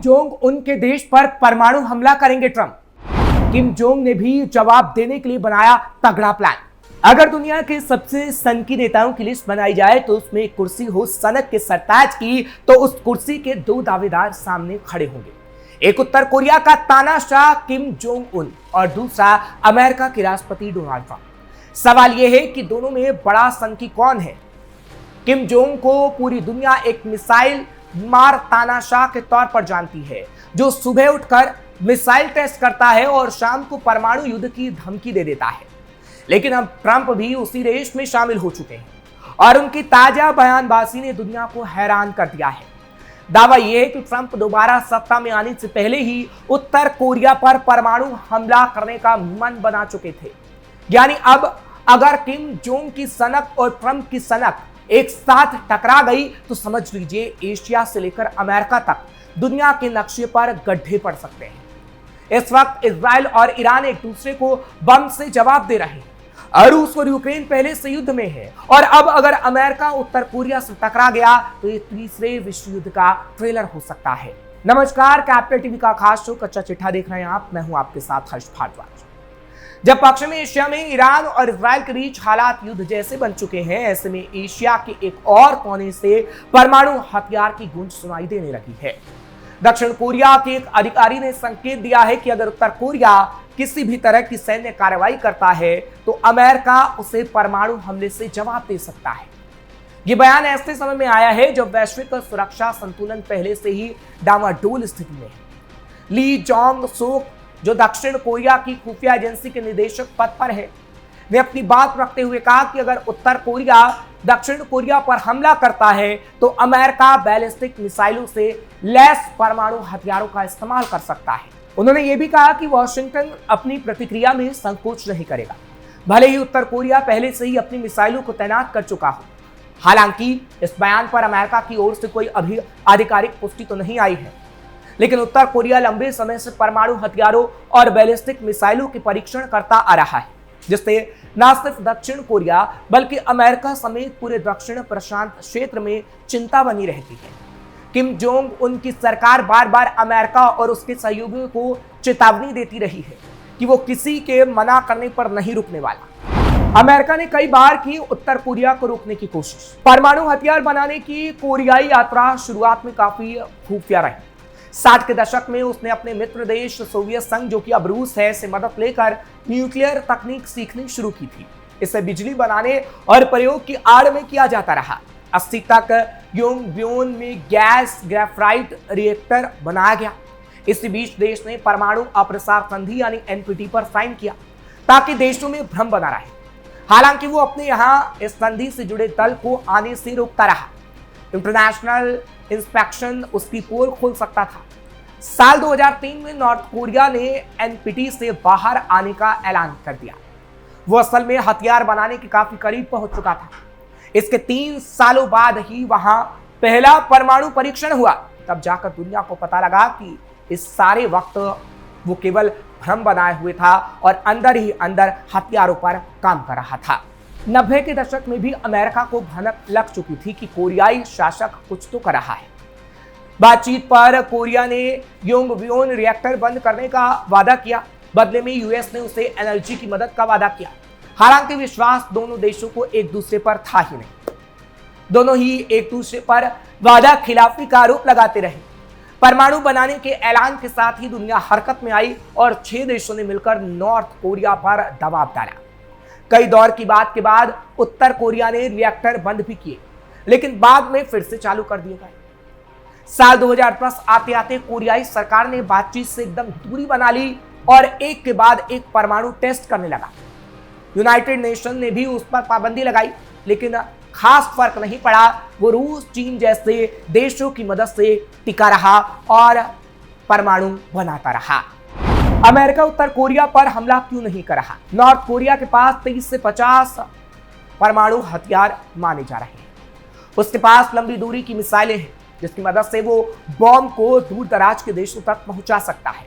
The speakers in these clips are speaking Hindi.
जोंग उन के देश पर परमाणु हमला करेंगे ट्रंप। किम जोंग ने भी जवाब देने के लिए बनाया तगड़ा प्लान। अगर दुनिया के सबसे सनकी नेताओं की लिस्ट बनाई जाए तो उसमें एक कुर्सी हो सनक के सरताज की, तो उस कुर्सी के दो दावेदार सामने खड़े होंगे। एक उत्तर कोरिया का तानाशाह किम जोंग उन और दूसरा अमेरिका के राष्ट्रपति डोनाल्ड ट्रंप। सवाल यह है कि दोनों में बड़ा सनकी कौन है। किम जोंग को पूरी दुनिया एक मिसाइल मार तानाशाह के तौर पर जानती है, जो सुबह उठकर मिसाइल टेस्ट करता है और शाम को परमाणु युद्ध की धमकी दे देता है। लेकिन अब ट्रंप भी उसी रेस में शामिल हो चुके हैं और उनकी ताजा बयानबाजी ने दुनिया को हैरान कर दिया है। दावा यह है कि ट्रंप दोबारा सत्ता में आने से पहले ही उत्तर कोरिया पर परमाणु हमला करने का मन बना चुके थे। यानी अब अगर किम जोंग की सनक और ट्रंप की सनक एक साथ टकरा गई तो समझ लीजिए एशिया से लेकर अमेरिका तक दुनिया के नक्शे पर गड्ढे पड़ सकते हैं। इस वक्त इजराइल और ईरान एक दूसरे को बम से जवाब दे रहे हैं। रूस और यूक्रेन पहले से युद्ध में है और अब अगर अमेरिका उत्तर कोरिया से टकरा गया तो ये तीसरे विश्व युद्ध का ट्रेलर हो सकता है। नमस्कार, कैपिटल टीवी का खास शो कच्चा चिट्ठा देख रहे हैं आप। मैं हूं आपके साथ हर्ष भारद्वाज। जब पश्चिमी एशिया में ईरान और इजराइल के बीच हालात युद्ध जैसे बन चुके हैं, ऐसे में एशिया के एक और कोने से परमाणु हथियार की गूंज सुनाई देने लगी है। दक्षिण कोरिया के एक अधिकारी ने संकेत दिया है कि अगर उत्तर कोरिया किसी भी तरह की सैन्य कार्रवाई करता है तो अमेरिका उसे परमाणु हमले से जवाब दे सकता है। यह बयान ऐसे समय में आया है जब वैश्विक सुरक्षा संतुलन पहले से ही डामाडोल स्थिति में है। ली जोंग सोक, जो दक्षिण कोरिया की खुफिया एजेंसी के निदेशक पद पर है, ने अपनी बात रखते हुए कहा कि अगर उत्तर कोरिया दक्षिण कोरिया पर हमला करता है तो अमेरिका बैलिस्टिक मिसाइलों से लैस परमाणु हथियारों का इस्तेमाल कर सकता है। उन्होंने यह भी कहा कि वॉशिंगटन अपनी प्रतिक्रिया में संकोच नहीं करेगा, भले ही उत्तर कोरिया पहले से ही अपनी मिसाइलों को तैनात कर चुका हो। हालांकि इस बयान पर अमेरिका की ओर से कोई अभी आधिकारिक पुष्टि तो नहीं आई है, लेकिन उत्तर कोरिया लंबे समय से परमाणु हथियारों और बैलिस्टिक मिसाइलों के परीक्षण करता आ रहा है, जिससे न सिर्फ दक्षिण कोरिया बल्कि अमेरिका समेत पूरे दक्षिण प्रशांत क्षेत्र में चिंता बनी रहती है। किम जोंग उनकी सरकार बार बार अमेरिका और उसके सहयोगियों को चेतावनी देती रही है कि वो किसी के मना करने पर नहीं रुकने वाला। अमेरिका ने कई बार की उत्तर कोरिया को रोकने की कोशिश। परमाणु हथियार बनाने की कोरियाई यात्रा शुरुआत में काफी खुफिया रही। 60 के दशक में उसने अपने मित्र देश सोवियत संघ, जो कि अब रूस है, से मदद लेकर न्यूक्लियर तकनीक सीखनी शुरू की थी। इसे बिजली बनाने और प्रयोग की आड़ में किया जाता रहा। 80 तक योंगब्योन में गैस ग्रेफाइट रिएक्टर बनाया गया। इसी बीच देश ने परमाणु अप्रसार संधि यानी एनपीटी पर साइन किया ताकि देशों में भ्रम बना रहे। हालांकि वो अपने यहाँ इस संधि से जुड़े दल को आने से रोकता रहा। इंटरनेशनल इंस्पेक्शन उसकी पोल खोल सकता था। साल 2003 में नॉर्थ कोरिया ने एनपीटी से बाहर आने का ऐलान कर दिया। वो असल में हथियार बनाने के काफी करीब पहुंच चुका था। इसके 3 सालों बाद ही वहां पहला परमाणु परीक्षण हुआ। तब जाकर दुनिया को पता लगा कि इस सारे वक्त वो केवल भ्रम बनाए हुए था और अंदर ही अंदर हथियारों पर काम कर रहा था। 90 के दशक में भी अमेरिका को भनक लग चुकी थी कि कोरियाई शासक कुछ तो कर रहा है। बातचीत पर कोरिया ने योंगब्योन रिएक्टर बंद करने का वादा किया। बदले में यूएस ने उसे एनर्जी की मदद का वादा किया। हालांकि विश्वास दोनों देशों को एक दूसरे पर था ही नहीं। दोनों ही एक दूसरे पर वादा खिलाफी का आरोप लगाते रहे। परमाणु बनाने के ऐलान के साथ ही दुनिया हरकत में आई और 6 देशों ने मिलकर नॉर्थ कोरिया पर दबाव डाला। कई दौर की बात के बाद उत्तर कोरिया ने रिएक्टर बंद भी किए, लेकिन बाद में फिर से चालू कर दिए गए। साल 2010 आते आते कोरियाई सरकार ने बातचीत से एकदम दूरी बना ली और एक के बाद एक परमाणु टेस्ट करने लगा। यूनाइटेड नेशन ने भी उस पर पाबंदी लगाई, लेकिन खास फर्क नहीं पड़ा। वो रूस, चीन जैसे देशों की मदद से टिका रहा और परमाणु बनाता रहा। अमेरिका उत्तर कोरिया पर हमला क्यों नहीं कर रहा? नॉर्थ कोरिया के पास 30 से 50 परमाणु हथियार माने जा रहे हैं। उसके पास लंबी दूरी की मिसाइलें हैं, जिसकी मदद से वो बॉम्ब को दूर दराज के देशों तक पहुंचा सकता है।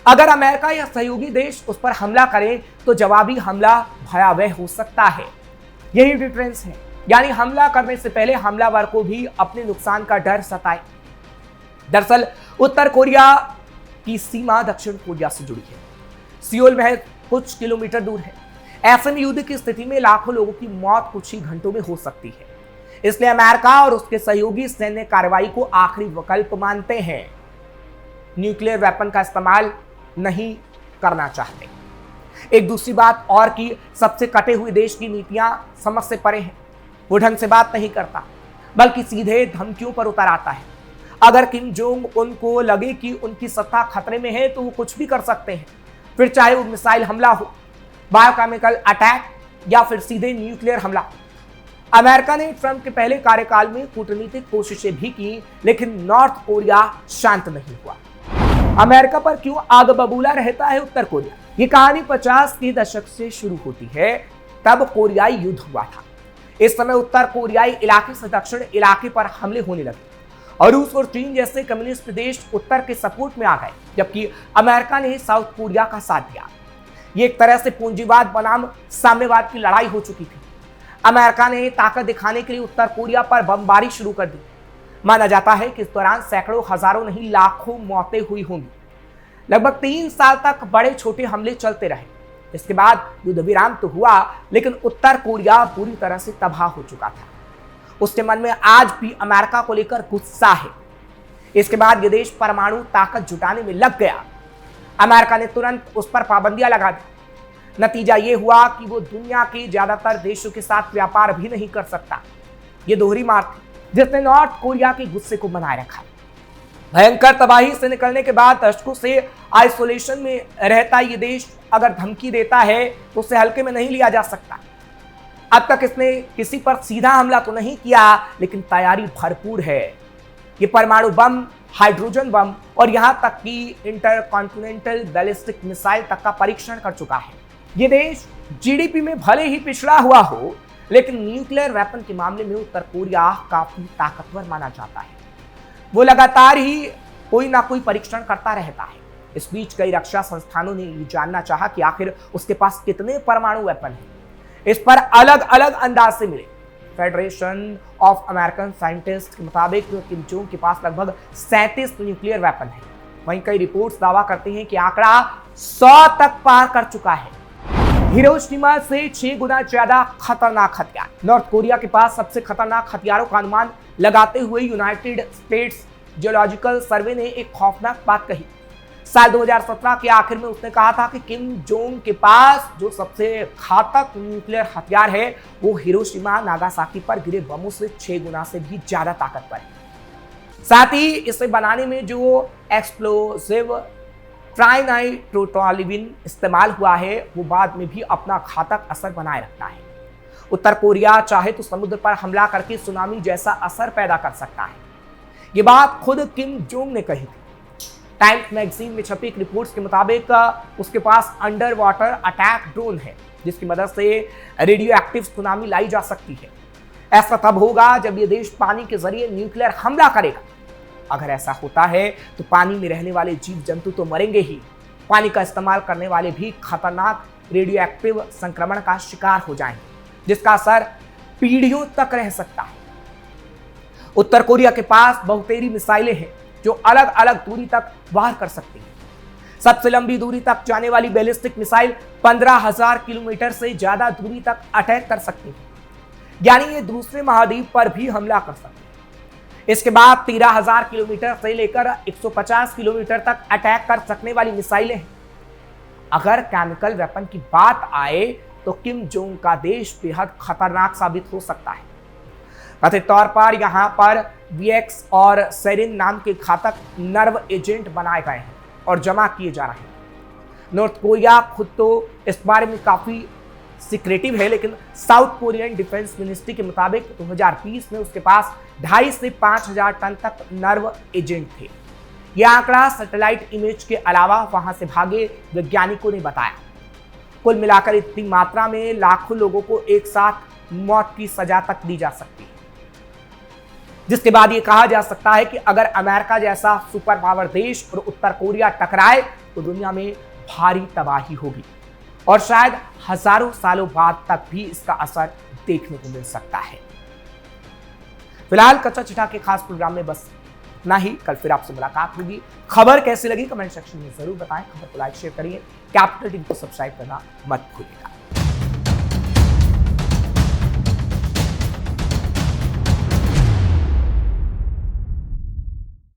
अगर अमेरिका या सहयोगी देश उस पर हमला करें तो जवाबी हमला भयावह हो सकता है। यही डिफरेंस है, यानी हमला करने से पहले हमलावर को भी अपने नुकसान का डर सताए। दरअसल उत्तर कोरिया की सीमा दक्षिण कोरिया से जुड़ी है। सियोल महज कुछ किलोमीटर दूर है। ऐसे में युद्ध की स्थिति में लाखों लोगों की मौत कुछ ही घंटों में हो सकती है। इसलिए अमेरिका और उसके सहयोगी सैन्य कार्रवाई को आखिरी विकल्प मानते हैं, न्यूक्लियर वेपन का इस्तेमाल नहीं करना चाहते। एक दूसरी बात और कि सबसे कटे हुए देश की नीतियां समझ से परे हैं। वो ढंग से बात नहीं करता, बल्कि सीधे धमकियों पर उतर आता है। अगर किम जोंग उनको लगे कि उनकी सत्ता खतरे में है तो वो कुछ भी कर सकते हैं, फिर चाहे वो मिसाइल हमला हो, बायोकेमिकल अटैक या फिर सीधे न्यूक्लियर हमला। अमेरिका ने ट्रंप के पहले कार्यकाल में कूटनीतिक कोशिशें भी की, लेकिन नॉर्थ कोरिया शांत नहीं हुआ। अमेरिका पर क्यों आग बबूला रहता है उत्तर कोरिया? ये कहानी 50 के दशक से शुरू होती है। तब कोरियाई युद्ध हुआ था। इस समय उत्तर कोरियाई इलाके से दक्षिण इलाके पर हमले होने लगे और रूस और चीन जैसे कम्युनिस्ट देश उत्तर के सपोर्ट में आ गए, जबकि अमेरिका ने साउथ कोरिया का साथ दिया। ये एक तरह से पूंजीवाद बनाम साम्यवाद की लड़ाई हो चुकी थी। अमेरिका ने ताकत दिखाने के लिए उत्तर कोरिया पर बमबारी शुरू कर दी। माना जाता है कि इस दौरान सैकड़ों, हजारों नहीं लाखों मौतें हुई होंगी। लगभग 3 साल तक बड़े छोटे हमले चलते रहे। इसके बाद युद्ध विराम तो हुआ, लेकिन उत्तर कोरिया पूरी तरह से तबाह हो चुका था। उसके मन में आज भी अमेरिका को लेकर गुस्सा है। इसके बाद यह देश परमाणु ताकत जुटाने में लग गया। अमेरिका ने तुरंत उस पर पाबंदियां लगा दी। नतीजा यह हुआ कि वो दुनिया के ज्यादातर देशों के साथ व्यापार भी नहीं कर सकता। यह दोहरी मार थी जिसने नॉर्थ कोरिया के गुस्से को बनाए रखा। भयंकर तबाही से निकलने के बाद दशकों से आइसोलेशन में रहता ये देश अगर धमकी देता है तो उसे हल्के में नहीं लिया जा सकता। अब तक इसने किसी पर सीधा हमला तो नहीं किया, लेकिन तैयारी भरपूर है। ये परमाणु बम, हाइड्रोजन बम और यहां तक कि इंटरकॉन्टिनेंटल बैलिस्टिक मिसाइल तक का परीक्षण कर चुका है। ये देश जीडीपी में भले ही पिछड़ा हुआ हो, लेकिन न्यूक्लियर वेपन के मामले में उत्तर कोरिया काफी ताकतवर माना जाता है। वो लगातार ही कोई ना कोई परीक्षण करता रहता है। इस बीच कई रक्षा संस्थानों ने ये जानना चाहा कि आखिर उसके पास कितने परमाणु वेपन हैं। इस पर अलग अलग अंदाज से मिले। फेडरेशन ऑफ अमेरिकन साइंटिस्ट के मुताबिक किम जोंग के पास लगभग 37 न्यूक्लियर वेपन है। वहीं कई रिपोर्ट्स दावा करती हैं कि आंकड़ा 100 तक पार कर चुका है। हिरोशिमा से 6 गुना ज्यादा खतरनाक हथियार। नॉर्थ कोरिया के पास सबसे खतरनाक हथियारों का अनुमान लगाते हुए यूनाइटेड स्टेट्स जियोलॉजिकल सर्वे ने एक खौफनाक बात कही। साल 2017 के आखिर में उसने कहा था कि किम जोंग के पास जो सबसे घातक न्यूक्लियर हथियार है वो हिरोशिमा नागासाकी पर गिरे बमों से 6 गुना से भी ज्यादा ताकतवर है। साथ ही इसे बनाने में जो एक्सप्लोसिव ट्राइनाइट्रोटोलिन इस्तेमाल हुआ है वो बाद में भी अपना घातक असर बनाए रखता है। उत्तर कोरिया चाहे तो समुद्र पर हमला करके सुनामी जैसा असर पैदा कर सकता है। ये बात खुद किम जोंग ने कही थी। टाइम्स मैगजीन में छपी एक रिपोर्ट के मुताबिक उसके पास अंडर वाटर अटैक ड्रोन है, जिसकी मदद से रेडियो एक्टिव सुनामी लाई जा सकती है। ऐसा तब होगा जब ये देश पानी के जरिए न्यूक्लियर हमला करेगा। अगर ऐसा होता है तो पानी में रहने वाले जीव जंतु तो मरेंगे ही, पानी का इस्तेमाल करने वाले भी खतरनाक रेडियो एक्टिव संक्रमण का शिकार हो जाएंगे, जिसका असर पीढ़ियों तक रह सकता है। उत्तर कोरिया के पास बहुतेरी मिसाइलें हैं जो अलग अलग दूरी तक वार कर सकती हैं। सबसे लंबी दूरी तक जाने वाली बैलिस्टिक मिसाइल 15,000 किलोमीटर से ज्यादा दूरी तक अटैक कर सकती है, यानी ये दूसरे महाद्वीप पर भी हमला कर सकती है। इसके बाद 13,000 किलोमीटर से लेकर 150 किलोमीटर तक अटैक कर सकने वाली मिसाइलें हैं। अगर केमिकल वेपन की बात आए तो किम जोंग का देश बेहद खतरनाक साबित हो सकता है। कथित तौर पर यहां पर वीएक्स और सेरिन नाम के घातक नर्व एजेंट बनाए गए हैं और जमा किए जा रहे हैं। नॉर्थ कोरिया खुद तो इस बारे में काफी सीक्रेटिव है, लेकिन साउथ कोरियन डिफेंस मिनिस्ट्री के मुताबिक 2020 में उसके पास 2,500 से 5,000 टन तक नर्व एजेंट थे। यह आंकड़ा सैटेलाइट इमेज के अलावा वहां से भागे वैज्ञानिकों ने बताया। कुल मिलाकर इतनी मात्रा में लाखों लोगों को एक साथ मौत की सजा तक दी जा सकती है, जिसके बाद यह कहा जा सकता है कि अगर अमेरिका जैसा सुपर पावर देश और उत्तर कोरिया टकराए तो दुनिया में भारी तबाही होगी और शायद हजारों सालों बाद तक भी इसका असर देखने को मिल सकता है। फिलहाल कच्चा चिट्ठा के खास प्रोग्राम में बस ना ही कल फिर आपसे मुलाकात होगी। खबर कैसी लगी कमेंट सेक्शन में जरूर बताएं। खबर को लाइक शेयर करिए। कैपिटल टीवी को सब्सक्राइब करना मत भूलिएगा।